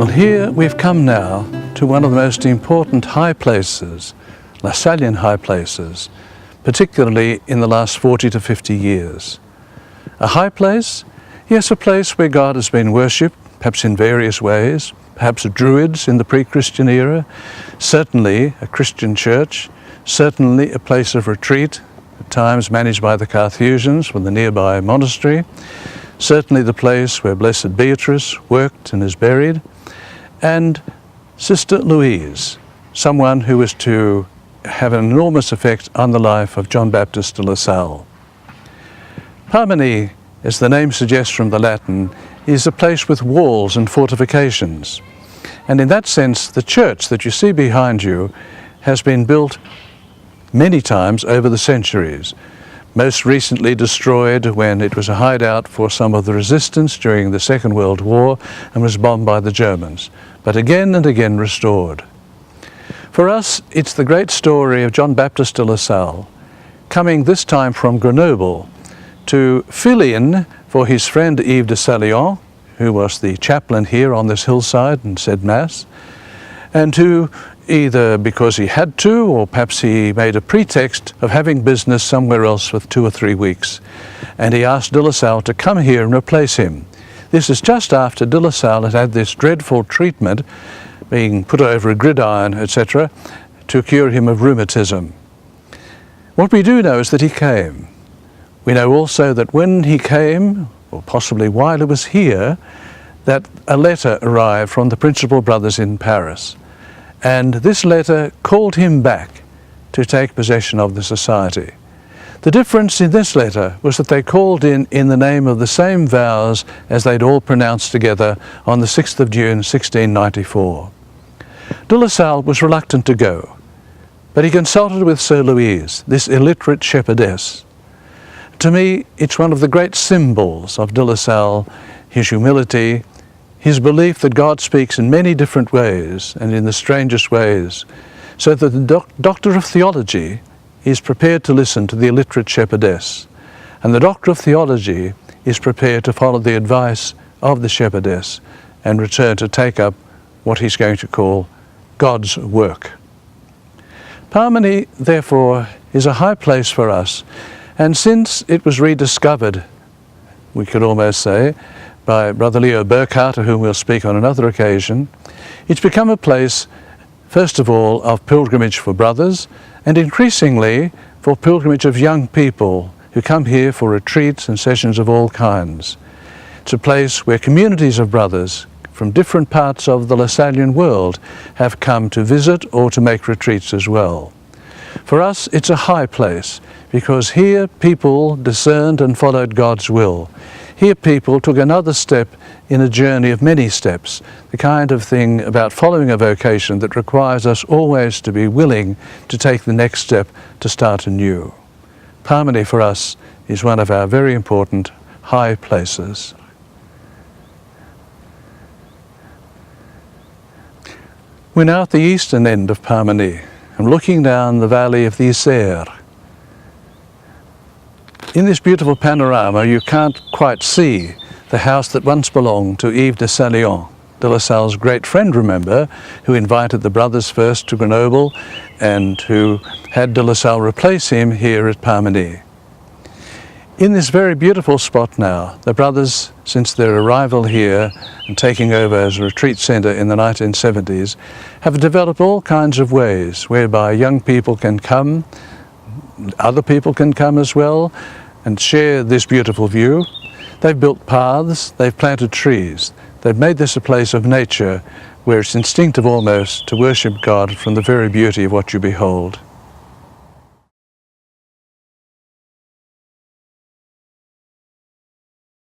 Well, here we've come now to one of the most important high places, Lasallian high places, particularly in the last 40 to 50 years. A high place? Yes, a place where God has been worshipped, perhaps in various ways, perhaps Druids in the pre-Christian era, certainly a Christian church, certainly a place of retreat, at times managed by the Carthusians from the nearby monastery, certainly the place where Blessed Beatrice worked and is buried, and Sister Louise, someone who was to have an enormous effect on the life of John Baptist de La Salle. Parmenie, as the name suggests from the Latin, is a place with walls and fortifications. And in that sense, the church that you see behind you has been built many times over the centuries, most recently destroyed when it was a hideout for some of the resistance during the Second World War and was bombed by the Germans, but again and again restored. For us, it's the great story of John Baptist de La Salle, coming this time from Grenoble to fill in for his friend Yves de Lasallian, who was the chaplain here on this hillside and said Mass, and to, either because he had to or perhaps he made a pretext of having business somewhere else for 2 or 3 weeks, and he asked de La Salle to come here and replace him. This is just after de La Salle had had this dreadful treatment, being put over a gridiron, etc., to cure him of rheumatism. What we do know is that he came. We know also that when he came, or possibly while he was here, that a letter arrived from the principal brothers in Paris. And this letter called him back to take possession of the society. The difference in this letter was that they called in the name of the same vows as they'd all pronounced together on the 6th of June 1694. De La Salle was reluctant to go, but he consulted with Sir Louise, this illiterate shepherdess. To me, it's one of the great symbols of de La Salle, his humility, his belief that God speaks in many different ways and in the strangest ways, so that the doctor of theology is prepared to listen to the illiterate shepherdess, and the doctor of theology is prepared to follow the advice of the shepherdess and return to take up what he's going to call God's work. Parmenie, therefore, is a high place for us, and since it was rediscovered, we could almost say, by Brother Leo Burkhardt, of whom we'll speak on another occasion, it's become a place, first of all, of pilgrimage for brothers, and increasingly for pilgrimage of young people who come here for retreats and sessions of all kinds. It's a place where communities of brothers from different parts of the Lasallian world have come to visit or to make retreats as well. For us, it's a high place, because here people discerned and followed God's will. Here people took another step in a journey of many steps, the kind of thing about following a vocation that requires us always to be willing to take the next step to start anew. Parmenie for us is one of our very important high places. We're now at the eastern end of Parmenie and looking down the valley of the Isère. In this beautiful panorama, you can't quite see the house that once belonged to Yves de Lasallian, de La Salle's great friend, remember, who invited the brothers first to Grenoble and who had de La Salle replace him here at Parmenie. In this very beautiful spot now, the brothers, since their arrival here and taking over as a retreat centre in the 1970s, have developed all kinds of ways whereby young people can come, other people can come as well, and share this beautiful view. They've built paths, they've planted trees, they've made this a place of nature where it's instinctive almost to worship God from the very beauty of what you behold.